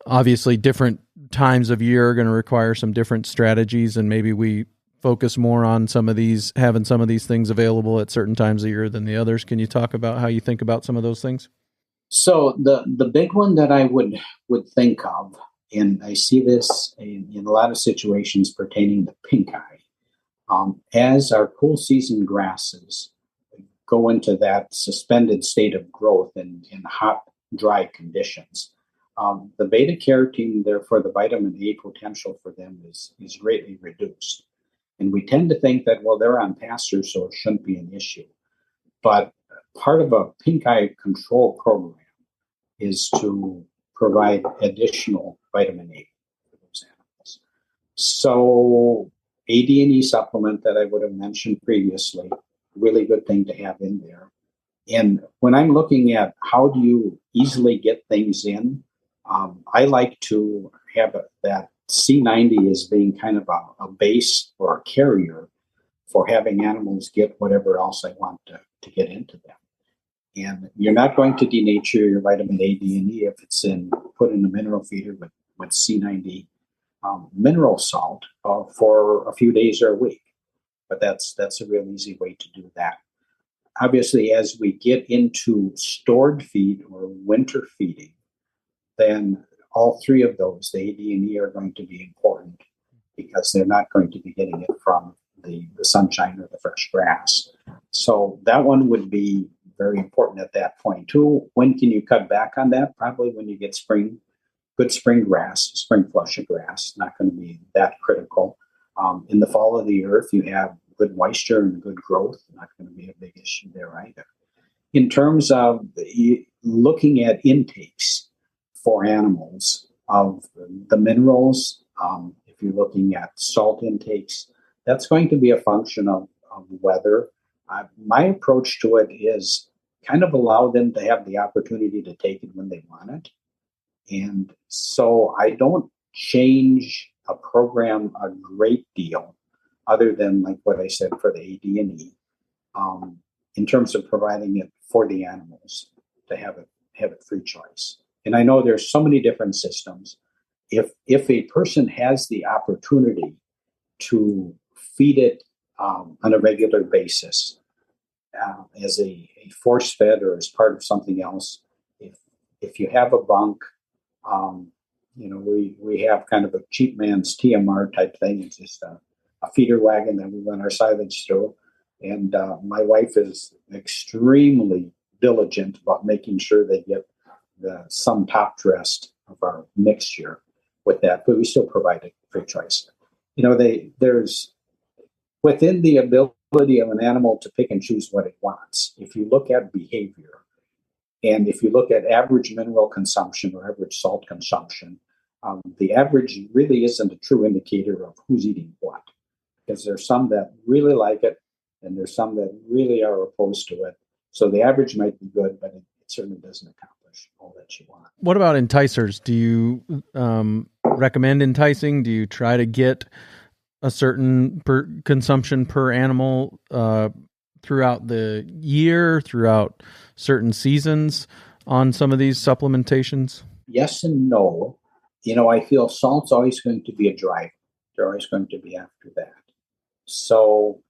obviously different times of year are going to require some different strategies, and maybe we focus more on having some of these things available at certain times of year than the others. Can you talk about how you think about some of those things? So the big one that I would think of, and I see this in a lot of situations pertaining to pink eye, as our cool season grasses go into that suspended state of growth in hot, dry conditions, the beta carotene, therefore the vitamin A potential for them is greatly reduced. And we tend to think that, well, they're on pasture, so it shouldn't be an issue. But part of a pink eye control program is to provide additional vitamin A for those animals. So AD&E supplement that I would have mentioned previously, really good thing to have in there. And when I'm looking at how do you easily get things in, I like to have that C90 as being kind of a base or a carrier for having animals get whatever else I want to get into them. And you're not going to denature your vitamin A, D, and E if it's put in a mineral feeder with C90 mineral salt for a few days or a week. But that's a real easy way to do that. Obviously, as we get into stored feed or winter feeding, then all three of those, the A, D, and E, are going to be important because they're not going to be getting it from the sunshine or the fresh grass. So that one would be very important at that point too. When can you cut back on that? Probably when you get good spring grass, spring flush of grass. Not going to be that critical. In the fall of the year, if you have good moisture and good growth, not going to be a big issue there either. In terms of looking at intakes for animals of the minerals, if you're looking at salt intakes, that's going to be a function of weather. My approach to it is kind of allow them to have the opportunity to take it when they want it. And so I don't change a program a great deal other than like what I said for the AD&E, in terms of providing it for the animals to have it free choice. And I know there's so many different systems. If a person has the opportunity to feed it on a regular basis, as a force fed or as part of something else. If you have a bunk, we have kind of a cheap man's TMR type thing. It's just a feeder wagon that we run our silage through. And my wife is extremely diligent about making sure they get some top dressed of our mixture with that, but we still provide a free choice. There's within the ability of an animal to pick and choose what it wants. If you look at behavior, and if you look at average mineral consumption or average salt consumption, the average really isn't a true indicator of who's eating what, because there's some that really like it, and there's some that really are opposed to it. So the average might be good, but it certainly doesn't accomplish all that you want. What about enticers? Do you recommend enticing? Do you try to get a certain consumption per animal throughout the year, throughout certain seasons on some of these supplementations? Yes and no. I feel salt's always going to be a driver. They're always going to be after that. So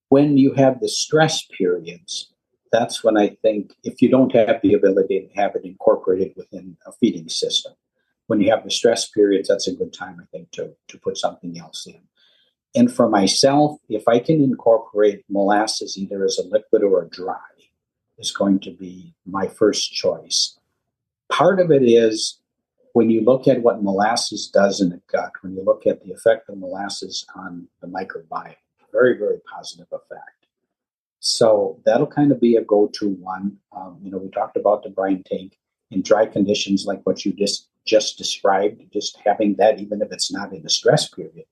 when you have the stress periods, that's when I think if you don't have the ability to have it incorporated within a feeding system, when you have the stress periods, that's a good time, I think, to put something else in. And for myself, if I can incorporate molasses either as a liquid or a dry, is going to be my first choice. Part of it is when you look at what molasses does in the gut, when you look at the effect of molasses on the microbiome, very, very positive effect. So that'll kind of be a go-to one. We talked about the brine tank in dry conditions like what you just described, just having that, even if it's not in a stress period,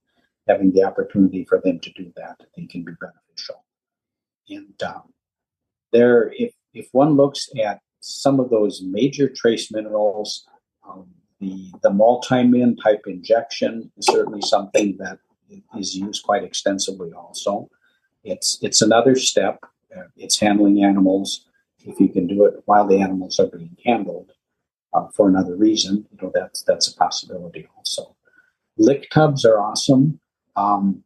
having the opportunity for them to do that, I think can be beneficial. And if one looks at some of those major trace minerals, the multi-min type injection is certainly something that is used quite extensively also. It's another step. It's handling animals. If you can do it while the animals are being handled for another reason, that's a possibility also. Lick tubs are awesome. And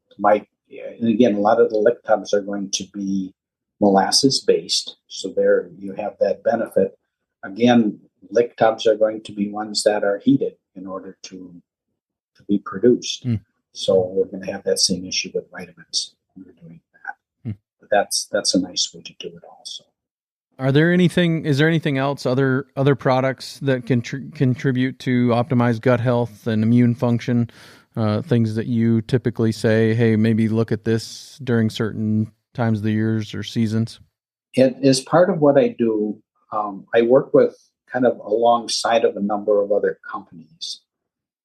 again, a lot of the lick tubs are going to be molasses based. So there you have that benefit. Again, lick tubs are going to be ones that are heated in order to be produced. So we're going to have that same issue with vitamins when we're doing that. But that's a nice way to do it also. Is there anything else, other products that can contribute to optimize gut health and immune function? Things that you typically say, hey, maybe look at this during certain times of the years or seasons? It is part of what I do. I work with kind of alongside of a number of other companies.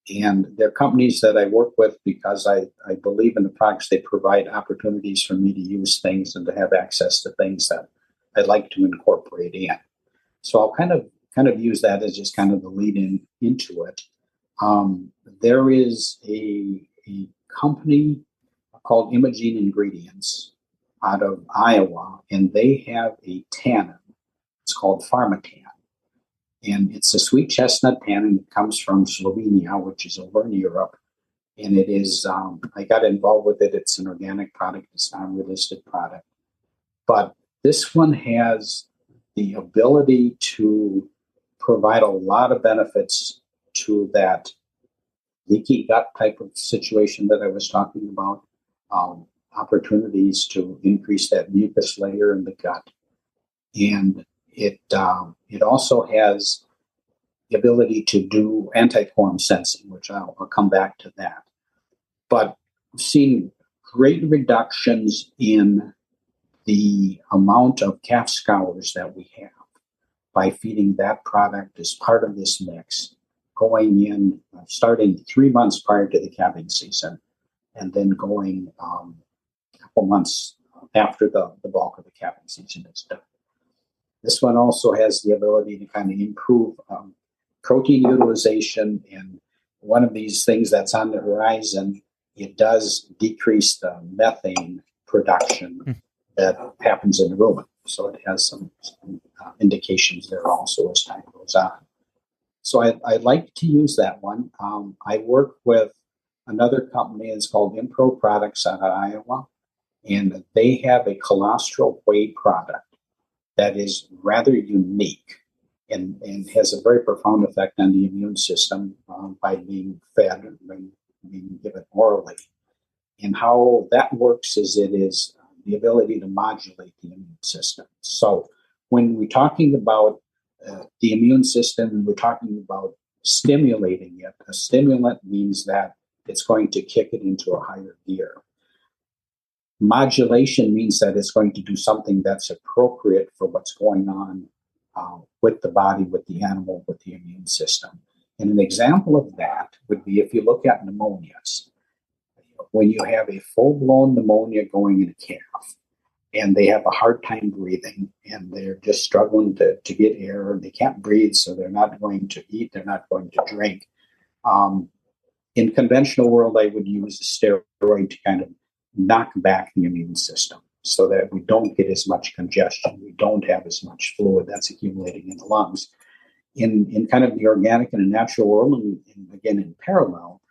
And they're companies that I work with because I believe in the products. They provide opportunities for me to use things and to have access to things that I'd like to incorporate in. So I'll kind of use that as just kind of the lead into it. There is a company called Imogene Ingredients out of Iowa, and they have a tannin. It's called Pharmatan. And it's a sweet chestnut tannin. It comes from Slovenia, which is over in Europe. And it is, I got involved with it. It's an organic product. It's not a relisted product. But this one has the ability to provide a lot of benefits to that leaky gut type of situation that I was talking about, opportunities to increase that mucus layer in the gut. And it also has the ability to do antiquarm sensing, which I'll come back to that. But I've seen great reductions in the amount of calf scours that we have by feeding that product as part of this mix, going in, starting 3 months prior to the calving season, and then going a couple months after the bulk of the calving season is done. This one also has the ability to kind of improve protein utilization, and one of these things that's on the horizon, it does decrease the methane production that happens in the rumen. So it has some indications there also as time goes on. So I like to use that one. I work with another company. It's called Impro Products out of Iowa. And they have a colostral whey product that is rather unique and has a very profound effect on the immune system by being fed and being given orally. And how that works is it is the ability to modulate the immune system. So when we're talking about the immune system and we're talking about stimulating it, a stimulant means that it's going to kick it into a higher gear. Modulation means that it's going to do something that's appropriate for what's going on with the body, with the animal, with the immune system. And an example of that would be if you look at pneumonias. When you have a full-blown pneumonia going in a calf, and they have a hard time breathing, and they're just struggling to get air, and they can't breathe, so they're not going to eat, they're not going to drink. In conventional world, I would use a steroid to kind of knock back the immune system so that we don't get as much congestion, we don't have as much fluid that's accumulating in the lungs. In kind of the organic and the natural world, and again in parallel,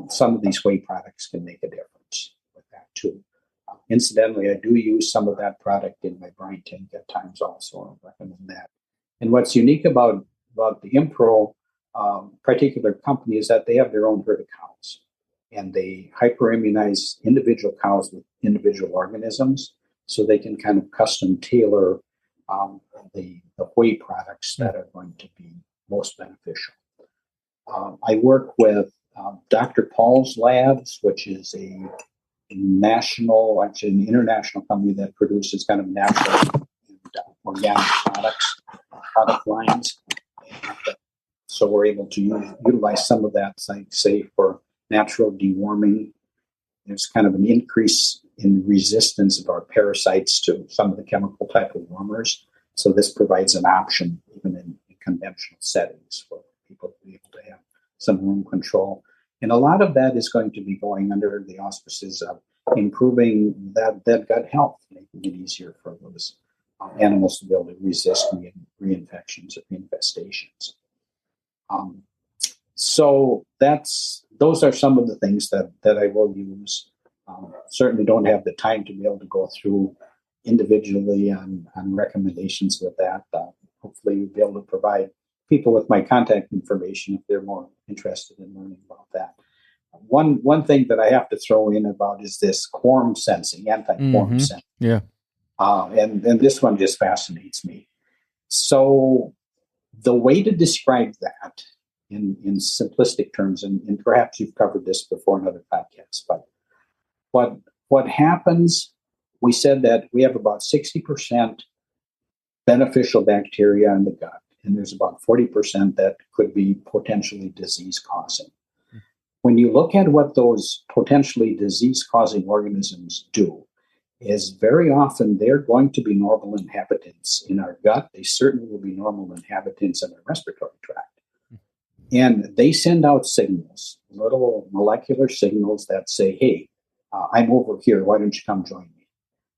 some of these whey products can make a difference with that too. Incidentally, I do use some of that product in my brine tank at times also. I recommend that. And what's unique about the Impro particular company is that they have their own herd of cows. And they hyperimmunize individual cows with individual organisms so they can kind of custom tailor the whey products that are going to be most beneficial. I work with Dr. Paul's Labs, which is a national, actually an international company that produces kind of natural and organic product lines. And so we're able to utilize some of that, say, for natural deworming. There's kind of an increase in resistance of our parasites to some of the chemical type of warmers. So this provides an option even in conventional settings for people to be able to have some room control. And a lot of that is going to be going under the auspices of improving that gut health, making it easier for those animals to be able to resist reinfections or reinfestations. So those are some of the things that I will use. Certainly don't have the time to be able to go through individually on recommendations with that. Hopefully you'll be able to provide people with my contact information if they're more interested in learning about that. One thing that I have to throw in about is this quorum sensing, anti-quorum sensing. Yeah. And this one just fascinates me. So the way to describe that in simplistic terms, and perhaps you've covered this before in other podcasts, but what happens, we said that we have about 60% beneficial bacteria in the gut, and there's about 40% that could be potentially disease-causing. When you look at what those potentially disease-causing organisms do, is very often they're going to be normal inhabitants in our gut. They certainly will be normal inhabitants in our respiratory tract. And they send out signals, little molecular signals that say, hey, I'm over here. Why don't you come join me?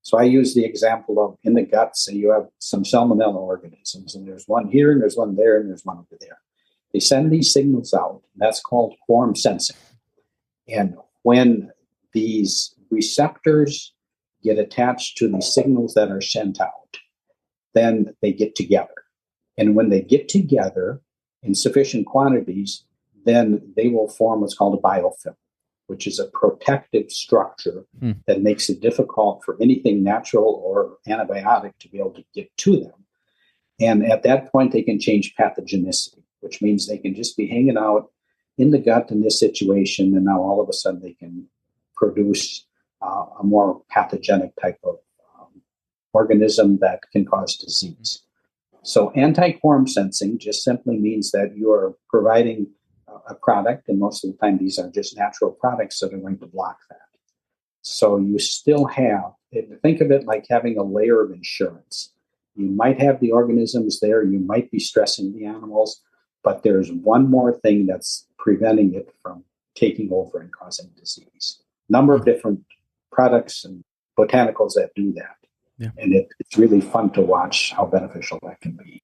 So I use the example of in the gut, say you have some salmonella organisms, and there's one here, and there's one there, and there's one over there. They send these signals out. And that's called quorum sensing. And when these receptors get attached to the signals that are sent out, then they get together. And when they get together in sufficient quantities, then they will form what's called a biofilm, which is a protective structure that makes it difficult for anything natural or antibiotic to be able to get to them. And at that point, they can change pathogenicity, which means they can just be hanging out in the gut in this situation, and now all of a sudden they can produce a more pathogenic type of organism that can cause disease. So anti-quorum sensing just simply means that you are providing a product, and most of the time these are just natural products that are going to block that. So you still have, think of it like having a layer of insurance. You might have the organisms there, you might be stressing the animals, but there's one more thing that's preventing it from taking over and causing disease. Number of different products and botanicals that do that. Yeah. And it's really fun to watch how beneficial that can be.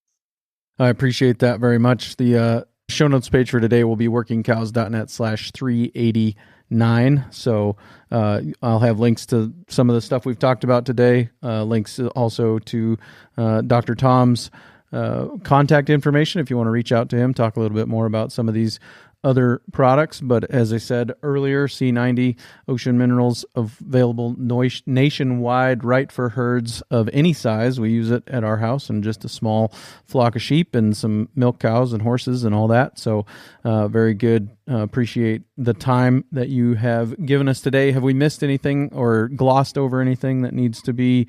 I appreciate that very much. The show notes page for today will be workingcows.net/380 9. So I'll have links to some of the stuff we've talked about today, links also to Dr. Tom's contact information if you want to reach out to him, talk a little bit more about some of these other products. But as I said earlier, C90 Ocean Minerals available nationwide, right for herds of any size. We use it at our house and just a small flock of sheep and some milk cows and horses and all that. So very good. Appreciate the time that you have given us today. Have we missed anything or glossed over anything that needs to be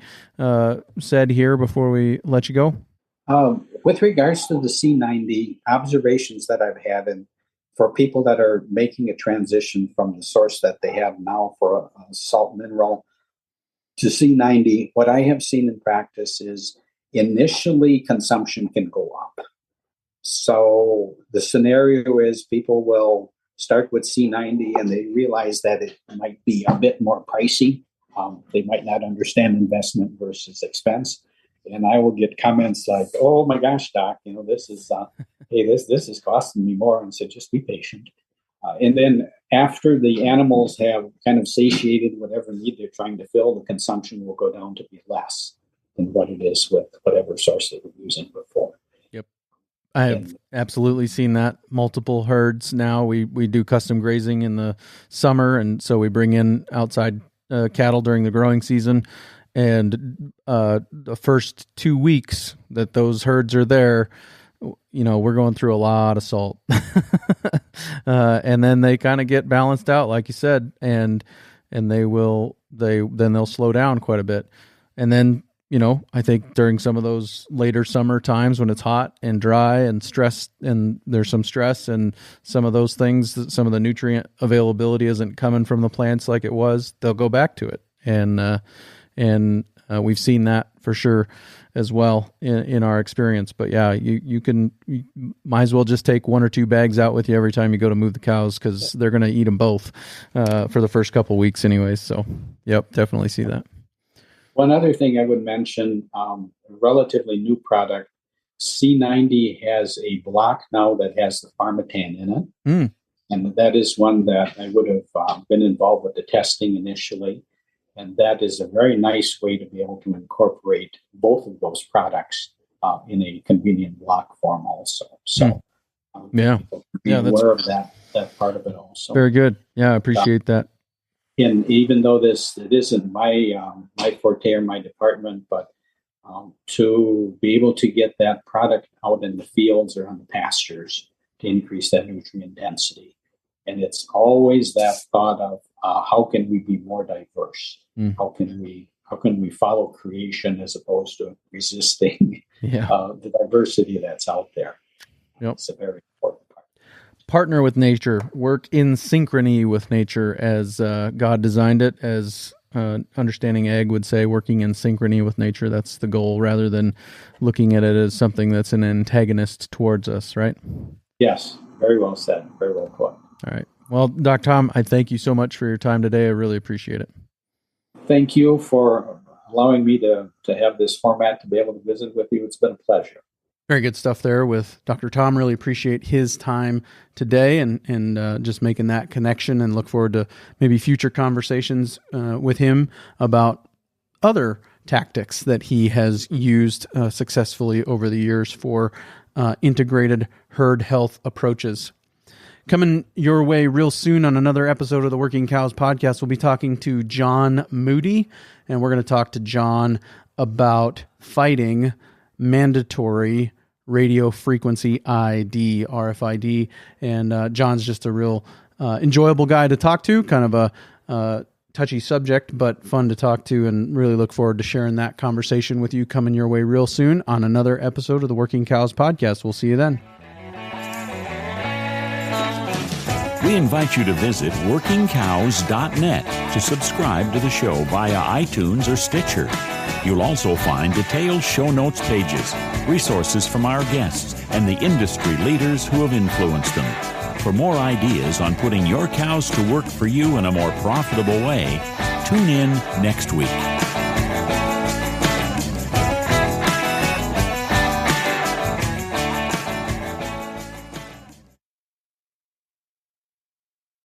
said here before we let you go? With regards to the C90 observations that I've had, and for people that are making a transition from the source that they have now for a salt mineral to C90, what I have seen in practice is initially consumption can go up. So the scenario is people will start with C90 and they realize that it might be a bit more pricey. They might not understand investment versus expense. And I will get comments like, "Oh my gosh, doc, this is hey, this is costing me more." And so just be patient. And then after the animals have kind of satiated whatever need they're trying to fill, the consumption will go down to be less than what it is with whatever source they were using before. Yep, I have absolutely seen that. Multiple herds now. We do custom grazing in the summer, and so we bring in outside cattle during the growing season. And the first 2 weeks that those herds are there, we're going through a lot of salt. And then they kind of get balanced out, like you said, and they'll slow down quite a bit. And then, I think during some of those later summer times when it's hot and dry and stressed and there's some stress and some of those things, some of the nutrient availability isn't coming from the plants like it was, they'll go back to it. And we've seen that for sure as well in our experience. But yeah, you might as well just take 1 or 2 bags out with you every time you go to move the cows, because they're going to eat them both for the first couple weeks anyways. So yep, definitely see that. One other thing I would mention, a relatively new product, C90 has a block now that has the Pharmatan in it. Mm. And that is one that I would have been involved with the testing initially. And that is a very nice way to be able to incorporate both of those products in a convenient block form also. So be aware of that part of it also. Very good. Yeah, I appreciate that. And even though it isn't my forte or my department, but to be able to get that product out in the fields or on the pastures to increase that nutrient density. And it's always that thought of how can we be more diverse? How can we follow creation as opposed to resisting the diversity that's out there? Yep. It's a very important part. Partner with nature, work in synchrony with nature as God designed it, as Understanding Ag would say, working in synchrony with nature. That's the goal, rather than looking at it as something that's an antagonist towards us, right? Yes, very well said. Very well put. All right. Well, Dr. Tom, I thank you so much for your time today. I really appreciate it. Thank you for allowing me to have this format to be able to visit with you. It's been a pleasure. Very good stuff there with Dr. Tom. Really appreciate his time today and just making that connection, and look forward to maybe future conversations with him about other tactics that he has used successfully over the years for integrated herd health approaches. Coming your way real soon on another episode of the Working Cows podcast, we'll be talking to John Moody, and we're going to talk to John about fighting mandatory radio frequency ID, RFID. And John's just a real enjoyable guy to talk to, kind of a touchy subject, but fun to talk to, and really look forward to sharing that conversation with you coming your way real soon on another episode of the Working Cows podcast. We'll see you then. We invite you to visit workingcows.net to subscribe to the show via iTunes or Stitcher. You'll also find detailed show notes pages, resources from our guests, and the industry leaders who have influenced them. For more ideas on putting your cows to work for you in a more profitable way, tune in next week.